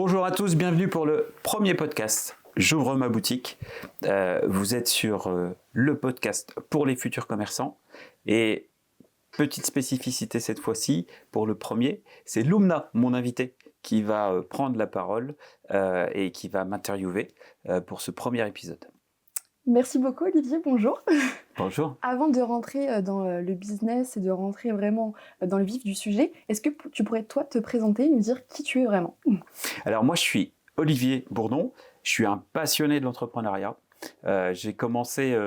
Bonjour à tous, bienvenue pour le premier podcast. J'ouvre ma boutique. Vous êtes sur le podcast pour les futurs commerçants. Et petite spécificité cette fois-ci, pour le premier, c'est Lumna, mon invité, qui va prendre la parole et qui va m'interviewer pour ce premier épisode. Merci beaucoup Olivier, bonjour. Bonjour. Avant de rentrer dans le business et de rentrer vraiment dans le vif du sujet, est-ce que tu pourrais toi te présenter et nous dire qui tu es vraiment? Alors moi je suis Olivier Bourdon, je suis un passionné de l'entrepreneuriat. J'ai commencé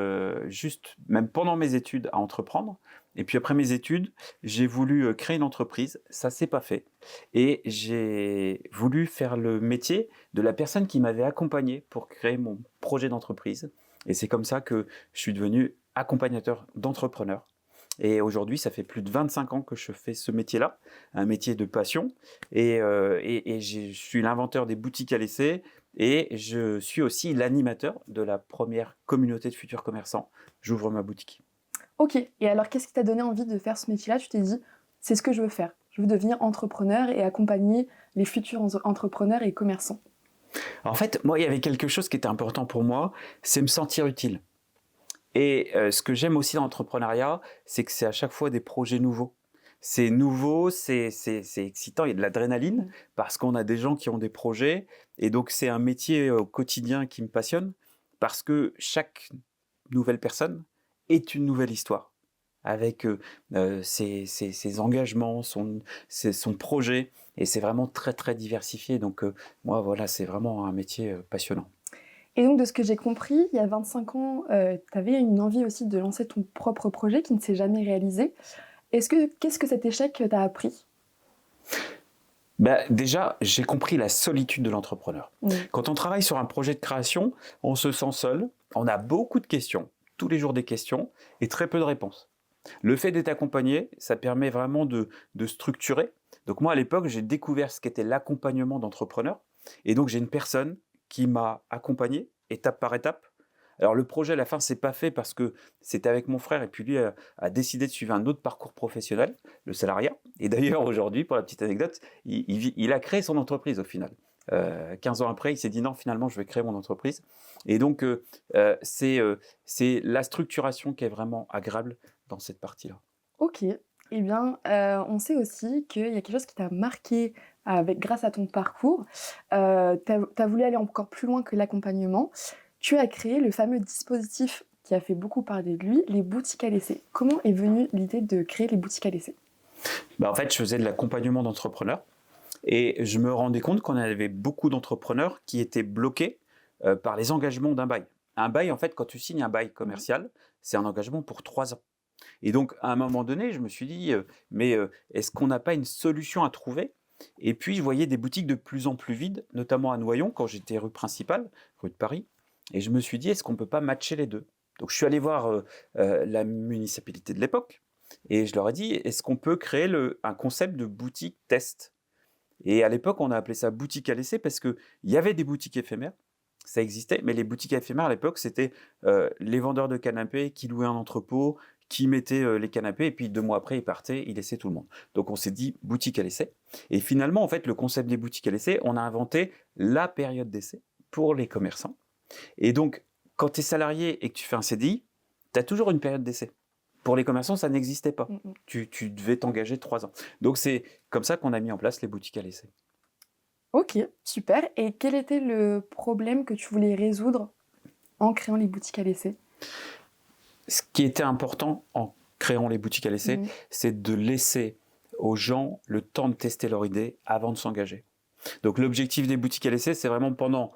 juste, même pendant mes études, à entreprendre. Et puis après mes études, j'ai voulu créer une entreprise, ça s'est pas fait. Et j'ai voulu faire le métier de la personne qui m'avait accompagné pour créer mon projet d'entreprise. Et c'est comme ça que je suis devenu accompagnateur d'entrepreneurs. Et aujourd'hui, ça fait plus de 25 ans que je fais ce métier-là, un métier de passion. Et je suis l'inventeur des boutiques à l'essai et je suis aussi l'animateur de la première communauté de futurs commerçants. J'ouvre ma boutique. Ok, et alors qu'est-ce qui t'a donné envie de faire ce métier-là? Tu t'es dit, c'est ce que je veux faire. Je veux devenir entrepreneur et accompagner les futurs entrepreneurs et commerçants. En fait, moi, il y avait quelque chose qui était important pour moi, c'est me sentir utile. Et ce que j'aime aussi dans l'entrepreneuriat, c'est que c'est à chaque fois des projets nouveaux. C'est nouveau, c'est excitant, il y a de l'adrénaline parce qu'on a des gens qui ont des projets. Et donc, c'est un métier au quotidien qui me passionne parce que chaque nouvelle personne est une nouvelle histoire avec ses engagements, son projet. Et c'est vraiment très, très diversifié. Donc, moi, voilà, c'est vraiment un métier passionnant. Et donc de ce que j'ai compris, il y a 25 ans, tu avais une envie aussi de lancer ton propre projet qui ne s'est jamais réalisé. Qu'est-ce que cet échec t'a appris? Déjà, j'ai compris la solitude de l'entrepreneur. Quand on travaille sur un projet de création, on se sent seul, on a beaucoup de questions, tous les jours des questions, et très peu de réponses. Le fait d'être accompagné, ça permet vraiment de structurer. Donc moi, à l'époque, j'ai découvert ce qu'était l'accompagnement d'entrepreneurs, et donc j'ai une personne qui m'a accompagné, étape par étape. Alors le projet, à la fin, c'est pas fait parce que c'était avec mon frère, et puis lui a décidé de suivre un autre parcours professionnel, le salariat. Et d'ailleurs, aujourd'hui, pour la petite anecdote, il a créé son entreprise au final. 15 ans après, il s'est dit non, finalement, je vais créer mon entreprise. Et donc, c'est la structuration qui est vraiment agréable dans cette partie-là. Ok, eh bien, on sait aussi qu'il y a quelque chose qui t'a marqué grâce à ton parcours. Tu as voulu aller encore plus loin que l'accompagnement. Tu as créé le fameux dispositif qui a fait beaucoup parler de lui, les boutiques à l'essai. Comment est venue l'idée de créer les boutiques à l'essai? En fait, je faisais de l'accompagnement d'entrepreneurs et je me rendais compte qu'on avait beaucoup d'entrepreneurs qui étaient bloqués par les engagements d'un bail. Un bail, en fait, quand tu signes un bail commercial, c'est un engagement pour 3 ans. Et donc, à un moment donné, je me suis dit, est-ce qu'on n'a pas une solution à trouver? Et puis, je voyais des boutiques de plus en plus vides, notamment à Noyon, quand j'étais rue principale, rue de Paris. Et je me suis dit, est-ce qu'on ne peut pas matcher les deux? Donc, je suis allé voir la municipalité de l'époque et je leur ai dit, est-ce qu'on peut créer un concept de boutique test? Et à l'époque, on a appelé ça boutique à l'essai parce qu'il y avait des boutiques éphémères, ça existait, mais les boutiques éphémères à l'époque, c'était les vendeurs de canapés qui louaient un entrepôt, qui mettaient les canapés, et puis 2 mois après, ils partaient, ils laissaient tout le monde. Donc on s'est dit boutique à l'essai. Et finalement, en fait, le concept des boutiques à l'essai, on a inventé la période d'essai pour les commerçants. Et donc, quand tu es salarié et que tu fais un CDI, tu as toujours une période d'essai. Pour les commerçants, ça n'existait pas. Tu devais t'engager 3 ans. Donc c'est comme ça qu'on a mis en place les boutiques à l'essai. Ok, super. Et quel était le problème que tu voulais résoudre en créant les boutiques à l'essai? Ce qui était important en créant les boutiques à l'essai, c'est de laisser aux gens le temps de tester leur idée avant de s'engager. Donc l'objectif des boutiques à l'essai, c'est vraiment pendant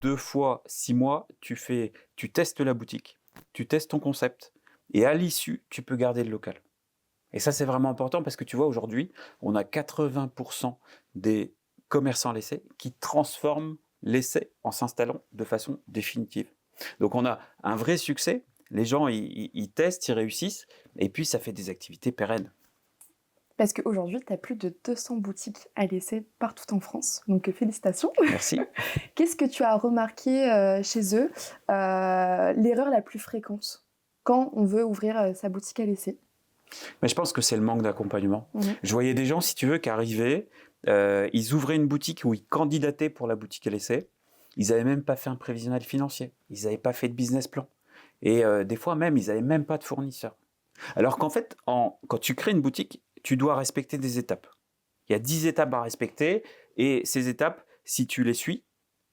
2 fois 6 mois, tu testes la boutique, tu testes ton concept, et à l'issue, tu peux garder le local. Et ça, c'est vraiment important parce que tu vois, aujourd'hui, on a 80% des commerçants à l'essai qui transforment l'essai en s'installant de façon définitive. Donc on a un vrai succès, les gens, ils testent, ils réussissent, et puis ça fait des activités pérennes. Parce qu'aujourd'hui, tu as plus de 200 boutiques à l'essai partout en France, donc félicitations. Merci. Qu'est-ce que tu as remarqué chez eux, l'erreur la plus fréquente quand on veut ouvrir sa boutique à l'essai? Mais je pense que c'est le manque d'accompagnement. Je voyais des gens, si tu veux, qui arrivaient, Ils ouvraient une boutique où ils candidataient pour la boutique à l'essai. Ils n'avaient même pas fait un prévisionnel financier. Ils n'avaient pas fait de business plan. Et des fois même, ils n'avaient même pas de fournisseur. Alors qu'en fait, quand tu crées une boutique, tu dois respecter des étapes. Il y a 10 étapes à respecter. Et ces étapes, si tu les suis,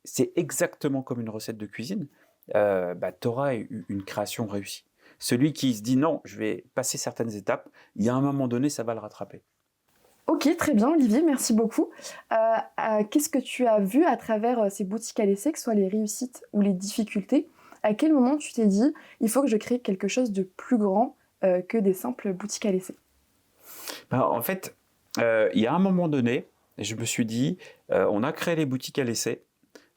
c'est exactement comme une recette de cuisine. Tu auras une création réussie. Celui qui se dit non, je vais passer certaines étapes, il y a un moment donné, ça va le rattraper. Ok, très bien, Olivier, merci beaucoup. Qu'est-ce que tu as vu à travers ces boutiques à l'essai, que ce soit les réussites ou les difficultés? À quel moment tu t'es dit, il faut que je crée quelque chose de plus grand que des simples boutiques à l'essai? En fait, il y a un moment donné, je me suis dit, on a créé les boutiques à l'essai,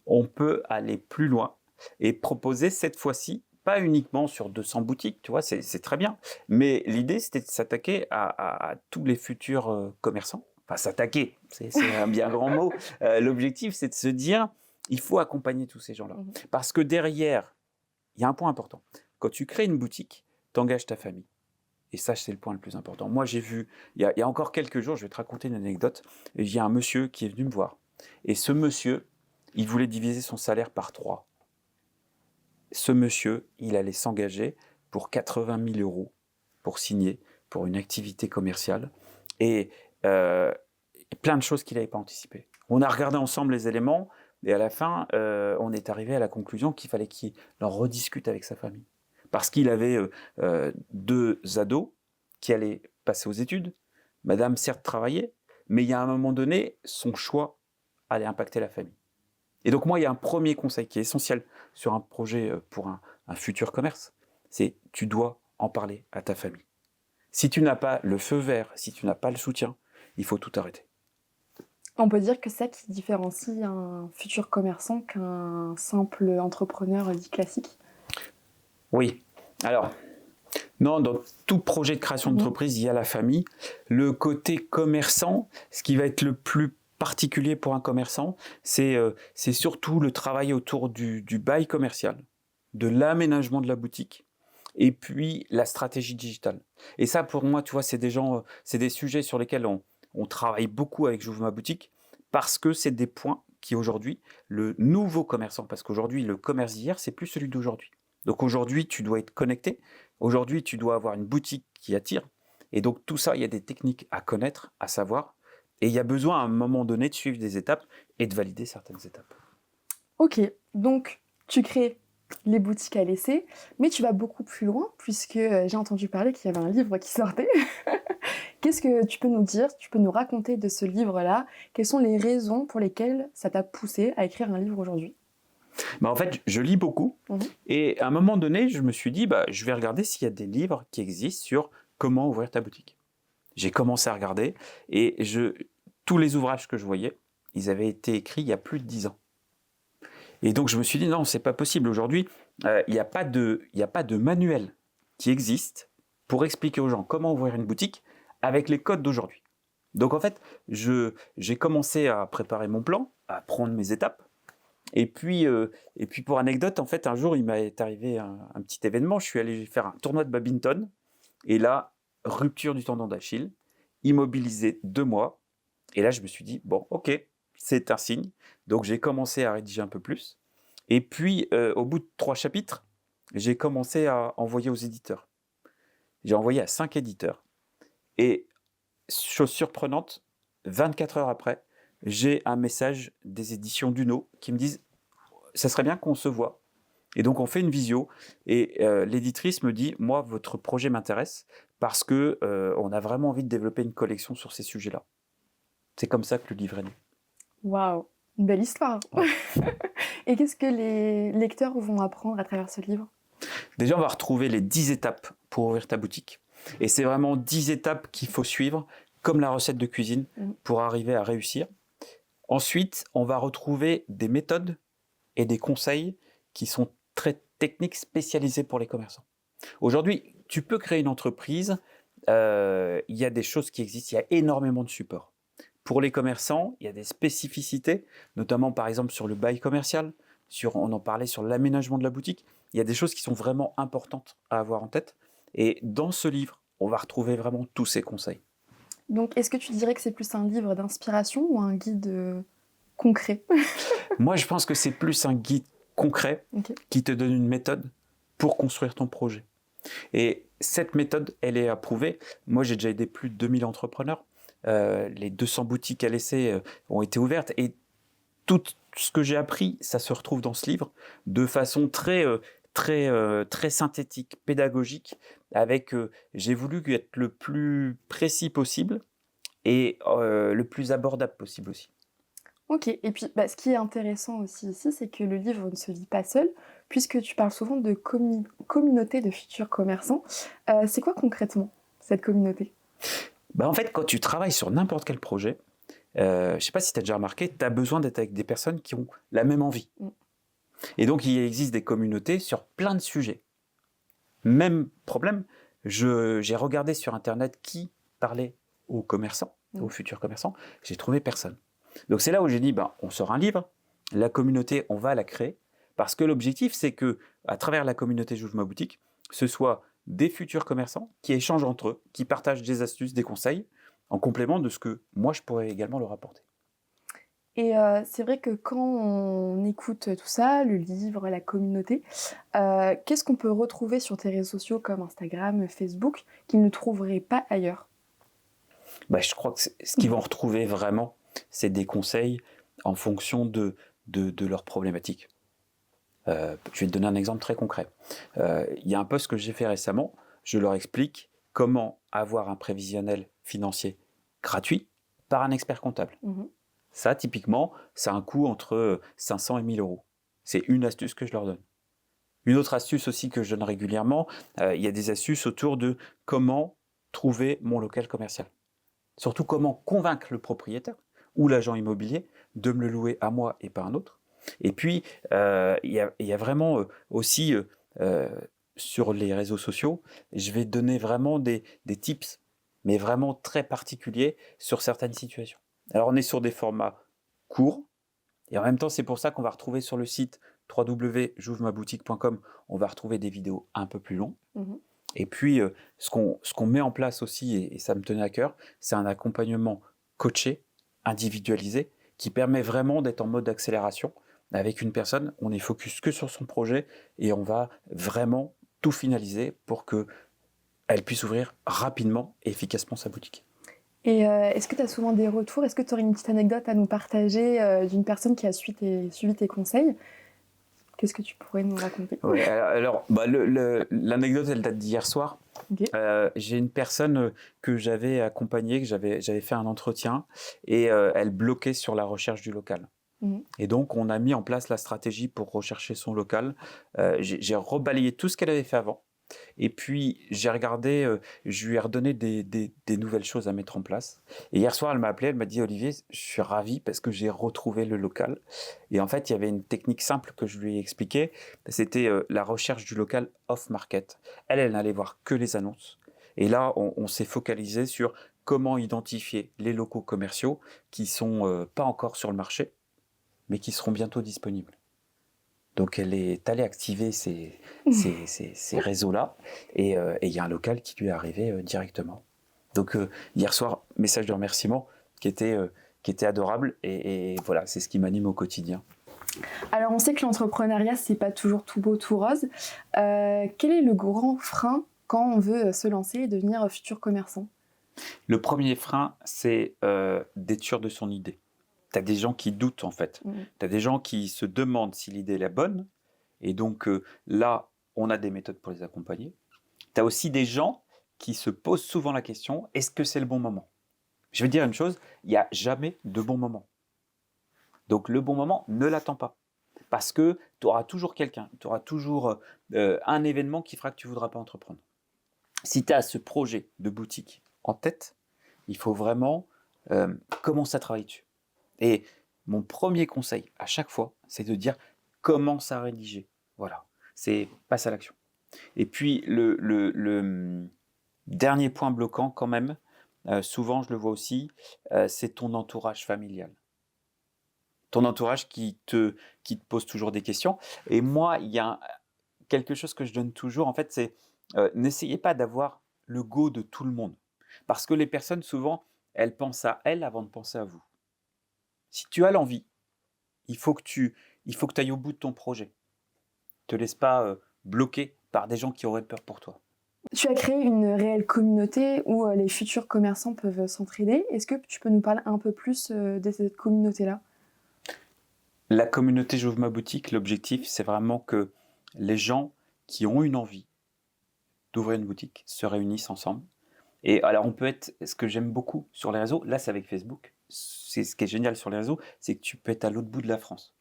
on peut aller plus loin et proposer cette fois-ci, pas uniquement sur 200 boutiques, tu vois, c'est très bien. Mais l'idée, c'était de s'attaquer à tous les futurs commerçants. Enfin, s'attaquer, c'est un bien grand mot. L'objectif, c'est de se dire, il faut accompagner tous ces gens-là. Parce que derrière, il y a un point important. Quand tu crées une boutique, tu engages ta famille. Et ça, c'est le point le plus important. Moi, j'ai vu, il y a encore quelques jours, je vais te raconter une anecdote, il y a un monsieur qui est venu me voir. Et ce monsieur, il voulait diviser son salaire par 3. Ce monsieur, il allait s'engager pour 80 000 euros pour signer pour une activité commerciale et plein de choses qu'il n'avait pas anticipées. On a regardé ensemble les éléments et à la fin, on est arrivé à la conclusion qu'il fallait qu'il en rediscute avec sa famille. Parce qu'il avait 2 ados qui allaient passer aux études. Madame, certes, travaillait, mais il y a un moment donné, son choix allait impacter la famille. Et donc moi, il y a un premier conseil qui est essentiel sur un projet pour un futur commerce, c'est tu dois en parler à ta famille. Si tu n'as pas le feu vert, si tu n'as pas le soutien, il faut tout arrêter. On peut dire que c'est ça qui différencie un futur commerçant qu'un simple entrepreneur dit classique. Oui. Alors, non, dans tout projet de création d'entreprise, il y a la famille. Le côté commerçant, ce qui va être le plus particulier pour un commerçant, c'est surtout le travail autour du bail commercial, de l'aménagement de la boutique, et puis la stratégie digitale. Et ça, pour moi, tu vois, c'est des sujets sur lesquels on travaille beaucoup avec J'ouvre ma boutique, parce que c'est des points qui aujourd'hui, le nouveau commerçant, parce qu'aujourd'hui, le commerce d'hier, c'est plus celui d'aujourd'hui. Donc aujourd'hui, tu dois être connecté. Aujourd'hui, tu dois avoir une boutique qui attire. Et donc tout ça, il y a des techniques à connaître, à savoir. Et il y a besoin à un moment donné de suivre des étapes et de valider certaines étapes. Ok, donc tu crées les boutiques à l'essai, mais tu vas beaucoup plus loin puisque j'ai entendu parler qu'il y avait un livre qui sortait. Qu'est-ce que tu peux nous dire, tu peux nous raconter de ce livre-là? Quelles sont les raisons pour lesquelles ça t'a poussé à écrire un livre aujourd'hui? En fait, je lis beaucoup et à un moment donné, je me suis dit, je vais regarder s'il y a des livres qui existent sur comment ouvrir ta boutique. J'ai commencé à regarder et tous les ouvrages que je voyais, ils avaient été écrits il y a plus de 10 ans. Et donc, je me suis dit, non, c'est pas possible. Aujourd'hui, il n'y a pas de manuel qui existe pour expliquer aux gens comment ouvrir une boutique avec les codes d'aujourd'hui. Donc, en fait, j'ai commencé à préparer mon plan, à prendre mes étapes. Et puis, pour anecdote, en fait, un jour, il m'est arrivé un petit événement. Je suis allé faire un tournoi de badminton. Et là, rupture du tendon d'Achille, immobilisé 2 mois. Et là, je me suis dit, bon, ok, c'est un signe. Donc, j'ai commencé à rédiger un peu plus. Et puis, au bout de 3 chapitres, j'ai commencé à envoyer aux éditeurs. J'ai envoyé à 5 éditeurs. Et, chose surprenante, 24 heures après, j'ai un message des éditions Duno qui me disent « ça serait bien qu'on se voit ». Et donc, on fait une visio et l'éditrice me dit « moi, votre projet m'intéresse parce qu'on a vraiment envie de développer une collection sur ces sujets-là ». C'est comme ça que le livre est né. Waouh, une belle histoire. Ouais. Et qu'est-ce que les lecteurs vont apprendre à travers ce livre? Déjà, on va retrouver les 10 étapes pour ouvrir ta boutique. Et c'est vraiment 10 étapes qu'il faut suivre, comme la recette de cuisine, pour arriver à réussir. Ensuite, on va retrouver des méthodes et des conseils qui sont très techniques, spécialisés pour les commerçants. Aujourd'hui, tu peux créer une entreprise, il y a des choses qui existent, il y a énormément de supports. Pour les commerçants, il y a des spécificités, notamment par exemple sur le bail commercial, on en parlait sur l'aménagement de la boutique. Il y a des choses qui sont vraiment importantes à avoir en tête. Et dans ce livre, on va retrouver vraiment tous ces conseils. Donc, est-ce que tu dirais que c'est plus un livre d'inspiration ou un guide concret? Moi, je pense que c'est plus un guide concret Ok. qui te donne une méthode pour construire ton projet. Et cette méthode, elle est approuvée. Moi, j'ai déjà aidé plus de 2000 entrepreneurs. Les 200 boutiques à l'essai ont été ouvertes. Et tout ce que j'ai appris, ça se retrouve dans ce livre de façon très synthétique, pédagogique, avec, j'ai voulu être le plus précis possible et le plus abordable possible aussi. Ok, et puis bah, ce qui est intéressant aussi ici, c'est que le livre ne se lit pas seul, puisque tu parles souvent de communauté de futurs commerçants. C'est quoi concrètement cette communauté? En fait, quand tu travailles sur n'importe quel projet, je ne sais pas si tu as déjà remarqué, tu as besoin d'être avec des personnes qui ont la même envie. Mm. Et donc, il existe des communautés sur plein de sujets. Même problème, j'ai regardé sur Internet qui parlait aux commerçants, aux futurs commerçants, j'ai trouvé personne. Donc c'est là où j'ai dit, on sort un livre, la communauté, on va la créer, parce que l'objectif, c'est que à travers la communauté J'ouvre ma boutique, ce soit des futurs commerçants qui échangent entre eux, qui partagent des astuces, des conseils, en complément de ce que moi, je pourrais également leur apporter. Et c'est vrai que quand on écoute tout ça, le livre, la communauté, qu'est-ce qu'on peut retrouver sur tes réseaux sociaux comme Instagram, Facebook, qu'ils ne trouveraient pas ailleurs? Je crois que ce qu'ils vont retrouver vraiment, c'est des conseils en fonction de leurs problématiques. Je vais te donner un exemple très concret. Il y a un post que j'ai fait récemment, je leur explique comment avoir un prévisionnel financier gratuit par un expert comptable. Mmh. Ça, typiquement, ça a un coût entre 500 et 1000 euros. C'est une astuce que je leur donne. Une autre astuce aussi que je donne régulièrement, il y a des astuces autour de comment trouver mon local commercial. Surtout comment convaincre le propriétaire ou l'agent immobilier de me le louer à moi et pas à un autre. Et puis, il y a vraiment aussi, sur les réseaux sociaux, je vais donner vraiment des tips, mais vraiment très particuliers sur certaines situations. Alors, on est sur des formats courts, et en même temps, c'est pour ça qu'on va retrouver sur le site www.jouvemaboutique.com, on va retrouver des vidéos un peu plus longues. Mmh. Et puis, ce qu'on met en place aussi, et ça me tenait à cœur, c'est un accompagnement coaché, individualisé, qui permet vraiment d'être en mode d'accélération. Avec une personne, on est focus que sur son projet et on va vraiment tout finaliser pour qu'elle puisse ouvrir rapidement et efficacement sa boutique. Et est-ce que tu as souvent des retours? Est-ce que tu aurais une petite anecdote à nous partager, d'une personne qui a suivi tes conseils? Qu'est-ce que tu pourrais nous raconter? Ouais, alors l'anecdote, elle date d'hier soir. OK. J'ai une personne que j'avais accompagnée, que j'avais fait un entretien, et elle bloquait sur la recherche du local. Mmh. Et donc, on a mis en place la stratégie pour rechercher son local. J'ai rebalayé tout ce qu'elle avait fait avant. Et puis, j'ai regardé, je lui ai redonné des nouvelles choses à mettre en place. Et hier soir, elle m'a appelé, elle m'a dit: Olivier, je suis ravi parce que j'ai retrouvé le local. Et en fait, il y avait une technique simple que je lui ai expliquée. C'était la recherche du local off-market. Elle n'allait voir que les annonces. Et là, on s'est focalisé sur comment identifier les locaux commerciaux qui ne sont pas encore sur le marché, mais qui seront bientôt disponibles. Donc elle est allée activer ces réseaux-là, et il y a un local qui lui est arrivé directement. Donc hier soir, message de remerciement qui était adorable, et voilà, c'est ce qui m'anime au quotidien. Alors on sait que l'entrepreneuriat, c'est pas toujours tout beau, tout rose. Quel est le grand frein quand on veut se lancer et devenir futur commerçant? Le premier frein, c'est d'être sûr de son idée. Tu as des gens qui doutent en fait. Mmh. Tu as des gens qui se demandent si l'idée est la bonne, et donc là, on a des méthodes pour les accompagner. Tu as aussi des gens qui se posent souvent la question: est-ce que c'est le bon moment? Je vais te dire une chose, il n'y a jamais de bon moment. Donc le bon moment, ne l'attends pas. Parce que tu auras toujours quelqu'un, tu auras toujours un événement qui fera que tu ne voudras pas entreprendre. Si tu as ce projet de boutique en tête, il faut vraiment commencer à travailler dessus. Et mon premier conseil à chaque fois, c'est de dire: commence à rédiger. Voilà, c'est passe à l'action. Et puis le dernier point bloquant quand même, souvent je le vois aussi, c'est ton entourage familial. Ton entourage qui te pose toujours des questions. Et moi, il y a quelque chose que je donne toujours, en fait, c'est n'essayez pas d'avoir le go de tout le monde. Parce que les personnes, souvent, elle pense à elle avant de penser à vous. Si tu as l'envie, il faut que tu ailles au bout de ton projet. Te laisse pas bloquer par des gens qui auraient peur pour toi. Tu as créé une réelle communauté où les futurs commerçants peuvent s'entraider. Est-ce que tu peux nous parler un peu plus de cette communauté-là? La communauté J'ouvre ma boutique, l'objectif, c'est vraiment que les gens qui ont une envie d'ouvrir une boutique se réunissent ensemble. Et alors, on peut être, ce que j'aime beaucoup sur les réseaux, là c'est avec Facebook, c'est ce qui est génial sur les réseaux, c'est que tu peux être à l'autre bout de la France.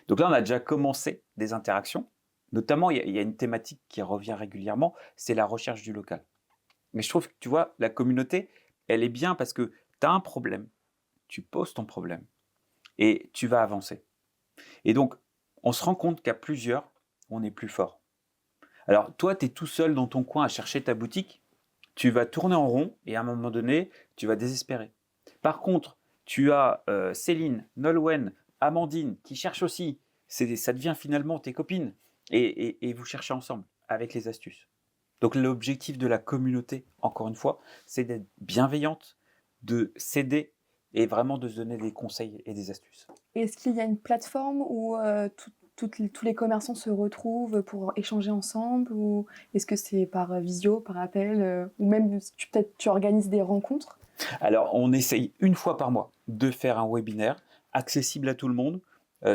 Donc là, on a déjà commencé des interactions. Notamment, il y a une thématique qui revient régulièrement, c'est la recherche du local. Mais je trouve que, tu vois, la communauté, elle est bien parce que tu as un problème, tu poses ton problème et tu vas avancer. Et donc, on se rend compte qu'à plusieurs, on est plus fort. Alors, toi, tu es tout seul dans ton coin à chercher ta boutique, tu vas tourner en rond et à un moment donné, tu vas désespérer. Par contre, tu as Céline, Nolwenn, Amandine qui cherchent aussi. Ça devient finalement tes copines et vous cherchez ensemble avec les astuces. Donc l'objectif de la communauté, encore une fois, c'est d'être bienveillante, de s'aider et vraiment de se donner des conseils et des astuces. Est-ce qu'il y a une plateforme où tous les commerçants se retrouvent pour échanger ensemble ou est-ce que c'est par visio, par appel ou même peut-être tu organises des rencontres? Alors on essaye une fois par mois de faire un webinaire accessible à tout le monde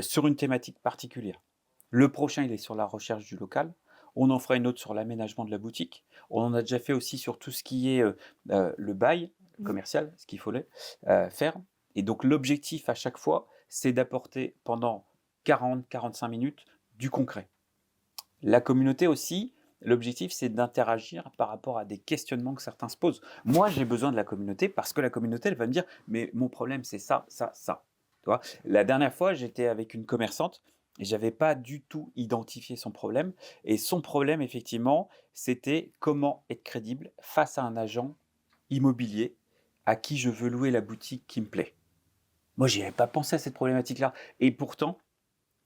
sur une thématique particulière. Le prochain, il est sur la recherche du local. On en fera une autre sur l'aménagement de la boutique. On en a déjà fait aussi sur tout ce qui est le bail commercial, ce qu'il fallait faire. Et donc l'objectif à chaque fois, c'est d'apporter pendant 40-45 minutes du concret. La communauté aussi, l'objectif, c'est d'interagir par rapport à des questionnements que certains se posent. Moi, j'ai besoin de la communauté parce que la communauté, elle va me dire, mais mon problème, c'est ça, ça, ça. Tu vois, la dernière fois, j'étais avec une commerçante et j'avais pas du tout identifié son problème. Et son problème, effectivement, c'était comment être crédible face à un agent immobilier à qui je veux louer la boutique qui me plaît. Moi, j'y avais pas pensé à cette problématique-là. Et pourtant,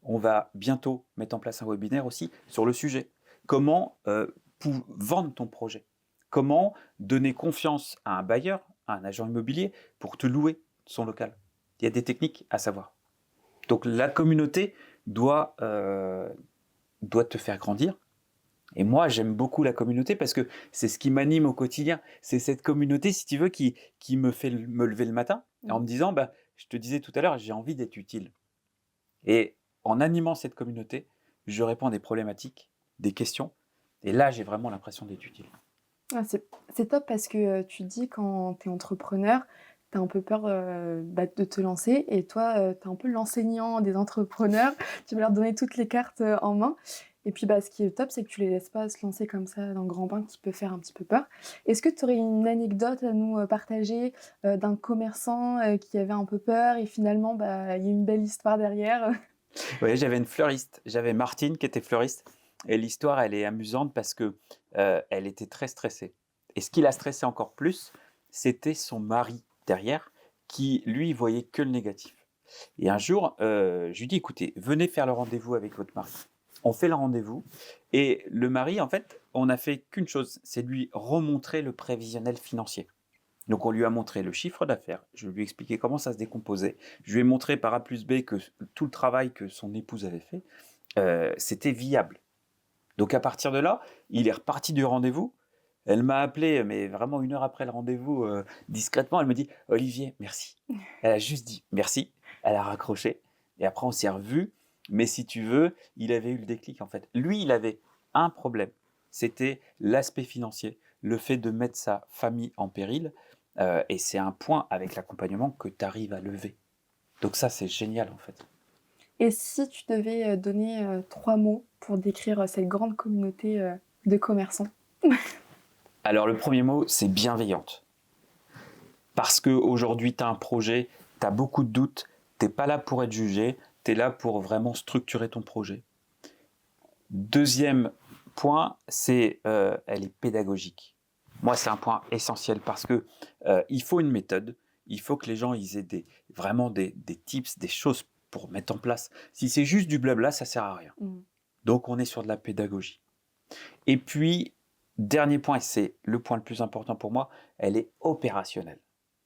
on va bientôt mettre en place un webinaire aussi sur le sujet. Comment vendre ton projet? Comment donner confiance à un bailleur, à un agent immobilier pour te louer son local? Il y a des techniques à savoir. Donc la communauté doit te faire grandir. Et moi, j'aime beaucoup la communauté parce que c'est ce qui m'anime au quotidien. C'est cette communauté, si tu veux, qui me fait me lever le matin en me disant, bah, je te disais tout à l'heure, j'ai envie d'être utile. Et en animant cette communauté, je réponds à des problématiques, des questions. Et là, j'ai vraiment l'impression d'être utile. Ah, c'est top parce que tu dis quand tu es entrepreneur, tu as un peu peur de te lancer et toi, tu es un peu l'enseignant des entrepreneurs. Tu vas leur donner toutes les cartes en main. Et puis ce qui est top, c'est que tu les laisses pas se lancer comme ça dans le grand bain qui peut faire un petit peu peur. Est-ce que tu aurais une anecdote à nous partager d'un commerçant qui avait un peu peur et finalement, il y a une belle histoire derrière? Oui, j'avais une fleuriste, j'avais Martine qui était fleuriste. Et l'histoire, elle est amusante parce que elle était très stressée. Et ce qui la stressait encore plus, c'était son mari derrière, qui lui voyait que le négatif. Et un jour, je lui dis, écoutez, venez faire le rendez-vous avec votre mari. On fait le rendez-vous. Et le mari, en fait, on n'a fait qu'une chose, c'est lui remontrer le prévisionnel financier. Donc on lui a montré le chiffre d'affaires, je lui ai expliqué comment ça se décomposait, je lui ai montré par A plus B que tout le travail que son épouse avait fait, c'était viable. Donc à partir de là, il est reparti du rendez-vous. Elle m'a appelé, mais vraiment 1 heure après le rendez-vous, discrètement, elle me dit « Olivier, merci ». Elle a juste dit « merci », elle a raccroché, et après on s'est revus, mais si tu veux, il avait eu le déclic en fait. Lui, il avait un problème, c'était l'aspect financier, le fait de mettre sa famille en péril, et c'est un point avec l'accompagnement que tu arrives à lever. Donc ça, c'est génial en fait. Et si tu devais donner 3 mots pour décrire cette grande communauté de commerçants? Alors le premier mot, c'est bienveillante. Parce qu'aujourd'hui, tu as un projet, tu as beaucoup de doutes, tu n'es pas là pour être jugé, tu es là pour vraiment structurer ton projet. Deuxième point, c'est elle est pédagogique. Moi, c'est un point essentiel parce que il faut une méthode, il faut que les gens ils aient vraiment des tips, des choses pour mettre en place. Si c'est juste du blabla, ça sert à rien. Donc, on est sur de la pédagogie. Et puis, dernier point, et c'est le point le plus important pour moi, elle est opérationnelle.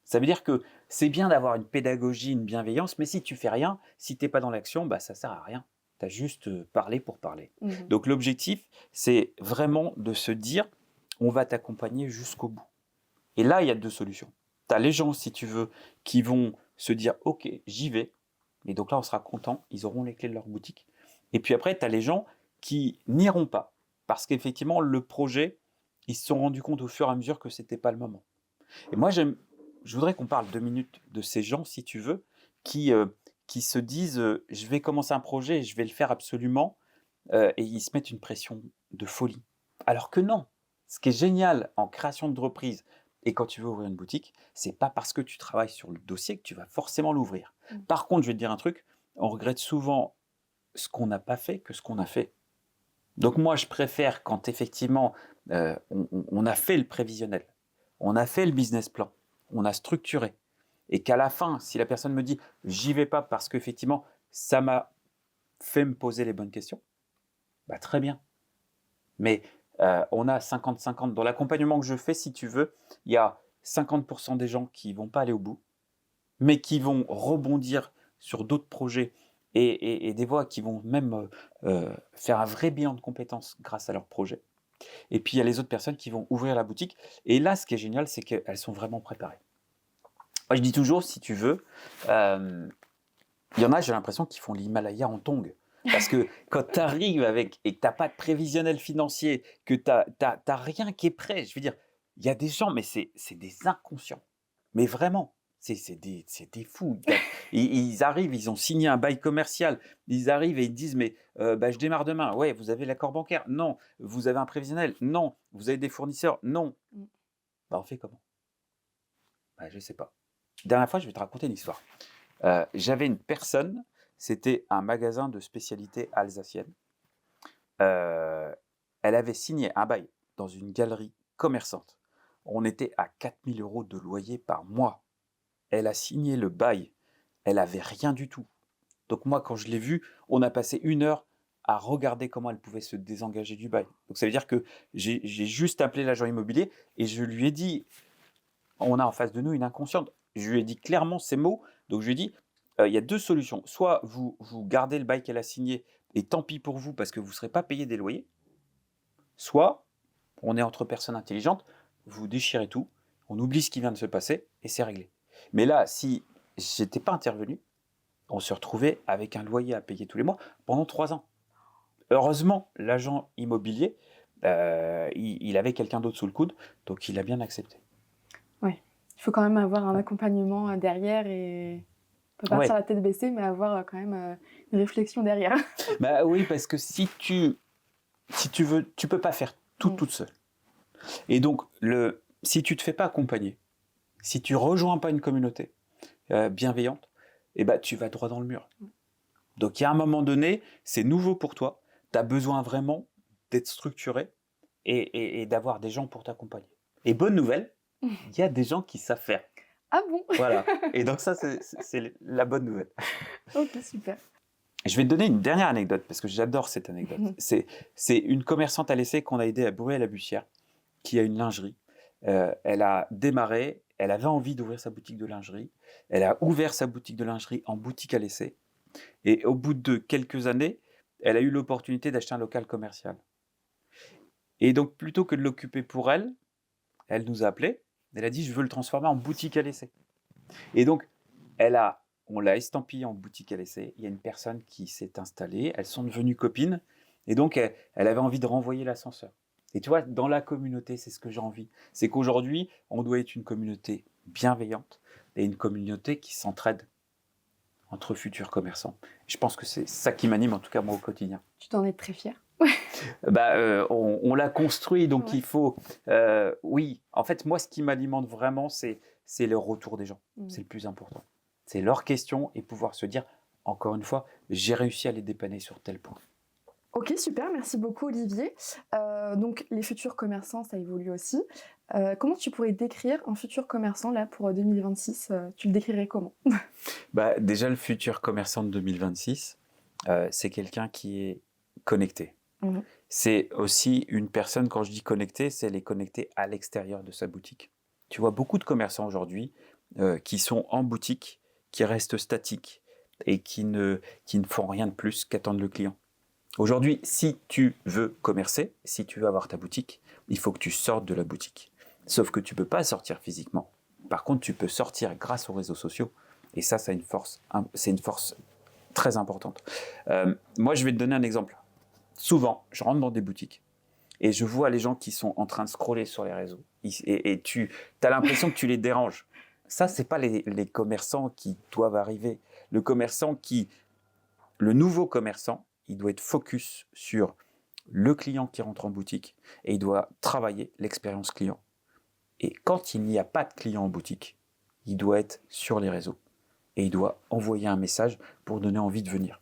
Ça veut dire que c'est bien d'avoir une pédagogie, une bienveillance, mais si tu fais rien, si tu n'es pas dans l'action, bah, ça ne sert à rien. Tu as juste parlé pour parler. Mhm. Donc l'objectif, c'est vraiment de se dire, on va t'accompagner jusqu'au bout. Et là, il y a 2 solutions. Tu as les gens, si tu veux, qui vont se dire, OK, j'y vais. Et donc là, on sera content, ils auront les clés de leur boutique. Et puis après, tu as les gens qui n'iront pas, parce qu'effectivement, le projet, ils se sont rendus compte au fur et à mesure que ce n'était pas le moment. Et moi, je voudrais qu'on parle 2 minutes de ces gens, si tu veux, qui, qui se disent, je vais commencer un projet et je vais le faire absolument, et ils se mettent une pression de folie. Alors que non, ce qui est génial en création d'entreprise et quand tu veux ouvrir une boutique, c'est pas parce que tu travailles sur le dossier que tu vas forcément l'ouvrir. Par contre, je vais te dire un truc, on regrette souvent ce qu'on n'a pas fait que ce qu'on a fait. Donc moi, je préfère quand effectivement on a fait le prévisionnel, on a fait le business plan, on a structuré, et qu'à la fin, si la personne me dit j'y vais pas parce qu'effectivement ça m'a fait me poser les bonnes questions, bah très bien. Mais on a 50-50 dans l'accompagnement que je fais, si tu veux, il y a 50% des gens qui vont pas aller au bout, mais qui vont rebondir sur d'autres projets et des voies qui vont même faire un vrai bilan de compétences grâce à leur projet. Et puis il y a les autres personnes qui vont ouvrir la boutique. Et là, ce qui est génial, c'est qu'elles sont vraiment préparées. Moi, je dis toujours, si tu veux, il y en a, j'ai l'impression qu'ils font l'Himalaya en tongs. Parce que quand tu arrives avec et que tu n'as pas de prévisionnel financier, que tu n'as rien qui est prêt, je veux dire, il y a des gens, mais c'est des inconscients. Mais vraiment, c'est des fous. Ils arrivent, ils ont signé un bail commercial. Ils arrivent et ils disent, mais bah, je démarre demain. Ouais, vous avez l'accord bancaire? Non. Vous avez un prévisionnel? Non. Vous avez des fournisseurs? Non. Bah, on fait comment? Bah, je ne sais pas. Dernière fois, je vais te raconter une histoire. J'avais une personne, c'était un magasin de spécialités alsacienne. Elle avait signé un bail dans une galerie commerçante. On était à 4 000 € de loyer par mois. Elle a signé le bail. Elle avait rien du tout. Donc moi, quand je l'ai vue, on a passé 1 heure à regarder comment elle pouvait se désengager du bail. Donc ça veut dire que j'ai juste appelé l'agent immobilier et je lui ai dit, on a en face de nous une inconsciente. Je lui ai dit clairement ces mots. Donc je lui ai dit, il y a 2 solutions. Soit vous gardez le bail qu'elle a signé et tant pis pour vous parce que vous ne serez pas payé des loyers. Soit, on est entre personnes intelligentes, vous déchirez tout, on oublie ce qui vient de se passer et c'est réglé. Mais là, si j'étais pas intervenu, on se retrouvait avec un loyer à payer tous les mois pendant 3 ans. Heureusement, l'agent immobilier, il avait quelqu'un d'autre sous le coude, donc il a bien accepté. Ouais. Il faut quand même avoir un accompagnement derrière et pas partir Ouais. la tête baissée, mais avoir quand même une réflexion derrière. Bah oui, parce que si tu veux, tu peux pas faire tout toute seule. Et donc, si tu te fais pas accompagner, si tu rejoins pas une communauté bienveillante, eh ben, tu vas droit dans le mur. Donc, il y a un moment donné, c'est nouveau pour toi, tu as besoin vraiment d'être structuré et d'avoir des gens pour t'accompagner. Et bonne nouvelle, il y a des gens qui savent faire. Ah bon? Voilà. Et donc ça, c'est la bonne nouvelle. Ok, super. Je vais te donner une dernière anecdote, parce que j'adore cette anecdote. C'est une commerçante à l'essai qu'on a aidée à Bruay-la-Bussière, qui a une lingerie. Elle a démarré, elle avait envie d'ouvrir sa boutique de lingerie. Elle a ouvert sa boutique de lingerie en boutique à l'essai. Et au bout de quelques années, elle a eu l'opportunité d'acheter un local commercial. Et donc, plutôt que de l'occuper pour elle, elle nous a appelés. Elle a dit, je veux le transformer en boutique à l'essai. Et donc, on l'a estampillé en boutique à l'essai. Il y a une personne qui s'est installée. Elles sont devenues copines. Et donc, elle avait envie de renvoyer l'ascenseur. Et tu vois, dans la communauté, c'est ce que j'ai envie. C'est qu'aujourd'hui, on doit être une communauté bienveillante et une communauté qui s'entraide entre futurs commerçants. Je pense que c'est ça qui m'anime, en tout cas moi, au quotidien. Tu t'en es très fière. On l'a construit, donc Ouais. il faut... oui, en fait, moi, ce qui m'alimente vraiment, c'est le retour des gens. C'est le plus important. C'est leurs questions et pouvoir se dire, encore une fois, j'ai réussi à les dépanner sur tel point. Ok, super, merci beaucoup Olivier. Donc les futurs commerçants, ça évolue aussi. Comment tu pourrais décrire un futur commerçant là pour 2026 Tu le décrirais comment? Déjà, le futur commerçant de 2026, c'est quelqu'un qui est connecté. C'est aussi une personne, quand je dis connectée, c'est elle est connectée à l'extérieur de sa boutique. Tu vois, beaucoup de commerçants aujourd'hui, qui sont en boutique, qui restent statiques et qui ne font rien de plus qu'attendre le client. Aujourd'hui, si tu veux commercer, si tu veux avoir ta boutique, il faut que tu sortes de la boutique. Sauf que tu ne peux pas sortir physiquement. Par contre, tu peux sortir grâce aux réseaux sociaux. Et ça, c'est une force très importante. Moi, je vais te donner un exemple. Souvent, je rentre dans des boutiques et je vois les gens qui sont en train de scroller sur les réseaux. Et tu as l'impression que tu les déranges. Ça, ce n'est pas les commerçants qui doivent arriver. Le nouveau commerçant, il doit être focus sur le client qui rentre en boutique et il doit travailler l'expérience client. Et quand il n'y a pas de client en boutique, il doit être sur les réseaux et il doit envoyer un message pour donner envie de venir.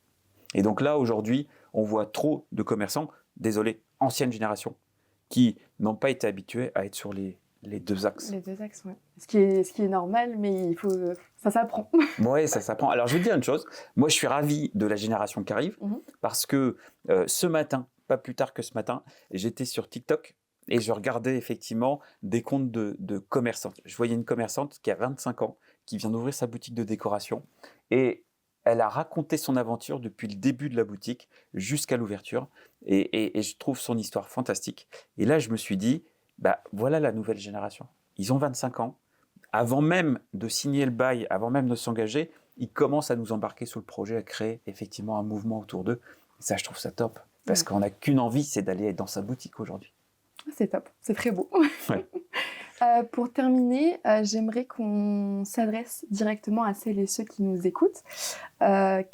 Et donc là, aujourd'hui, on voit trop de commerçants, désolé, ancienne génération, qui n'ont pas été habitués à être sur les deux axes. Les deux axes, oui. Ce qui est normal, mais ça s'apprend. Oui, ça s'apprend. Alors, je vais te dire une chose. Moi, je suis ravi de la génération qui arrive parce que ce matin, pas plus tard que ce matin, j'étais sur TikTok et je regardais effectivement des comptes de commerçantes. Je voyais une commerçante qui a 25 ans, qui vient d'ouvrir sa boutique de décoration et elle a raconté son aventure depuis le début de la boutique jusqu'à l'ouverture et je trouve son histoire fantastique. Et là, je me suis dit, voilà la nouvelle génération. Ils ont 25 ans. Avant même de signer le bail, avant même de s'engager, ils commencent à nous embarquer sur le projet, à créer effectivement un mouvement autour d'eux. Et ça, je trouve ça top. Parce qu'on n'a qu'une envie, c'est d'aller dans sa boutique aujourd'hui. C'est top, c'est très beau. Ouais. Pour terminer, j'aimerais qu'on s'adresse directement à celles et ceux qui nous écoutent. Quel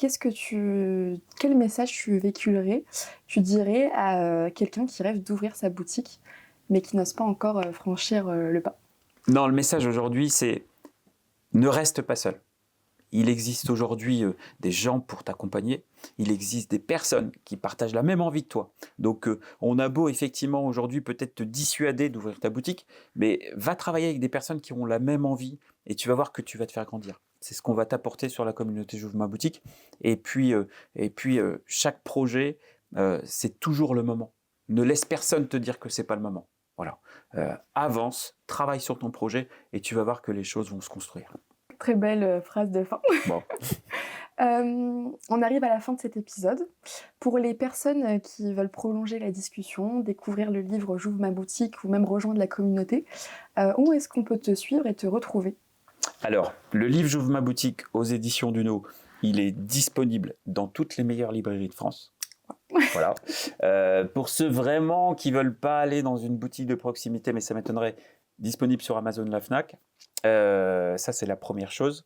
message tu véhiculerais, tu dirais à quelqu'un qui rêve d'ouvrir sa boutique, mais qui n'ose pas encore franchir le pas? Non, le message aujourd'hui, c'est ne reste pas seul. Il existe aujourd'hui des gens pour t'accompagner. Il existe des personnes qui partagent la même envie que toi. Donc, on a beau effectivement aujourd'hui peut-être te dissuader d'ouvrir ta boutique, mais va travailler avec des personnes qui ont la même envie et tu vas voir que tu vas te faire grandir. C'est ce qu'on va t'apporter sur la communauté J'ouvre ma boutique. Et puis, chaque projet, c'est toujours le moment. Ne laisse personne te dire que c'est pas le moment. Voilà. Avance, travaille sur ton projet et tu vas voir que les choses vont se construire. Très belle phrase de fin. Bon. On arrive à la fin de cet épisode. Pour les personnes qui veulent prolonger la discussion, découvrir le livre J'ouvre ma boutique ou même rejoindre la communauté, où est-ce qu'on peut te suivre et te retrouver? Alors, le livre J'ouvre ma boutique aux éditions Duno, il est disponible dans toutes les meilleures librairies de France. Voilà. Pour ceux vraiment qui ne veulent pas aller dans une boutique de proximité, mais ça m'étonnerait, disponible sur Amazon, la Fnac. Ça, c'est la première chose.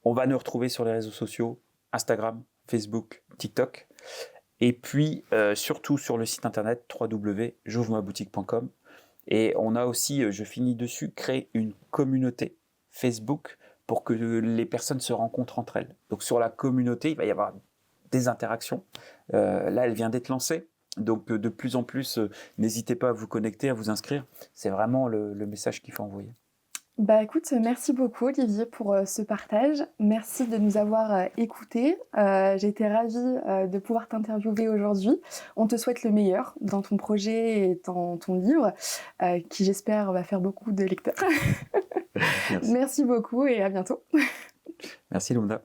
On va nous retrouver sur les réseaux sociaux, Instagram, Facebook, TikTok. Et puis, surtout sur le site internet www.j'ouvremaboutique.com. Et on a aussi, je finis dessus, créé une communauté Facebook pour que les personnes se rencontrent entre elles. Donc, sur la communauté, il va y avoir des interactions. Là, elle vient d'être lancée. Donc, de plus en plus, n'hésitez pas à vous connecter, à vous inscrire. C'est vraiment le message qu'il faut envoyer. Écoute, merci beaucoup Olivier pour ce partage. Merci de nous avoir écoutés. J'ai été ravie de pouvoir t'interviewer aujourd'hui. On te souhaite le meilleur dans ton projet et dans ton livre, qui j'espère va faire beaucoup de lecteurs. Merci beaucoup et à bientôt. Merci Lumda.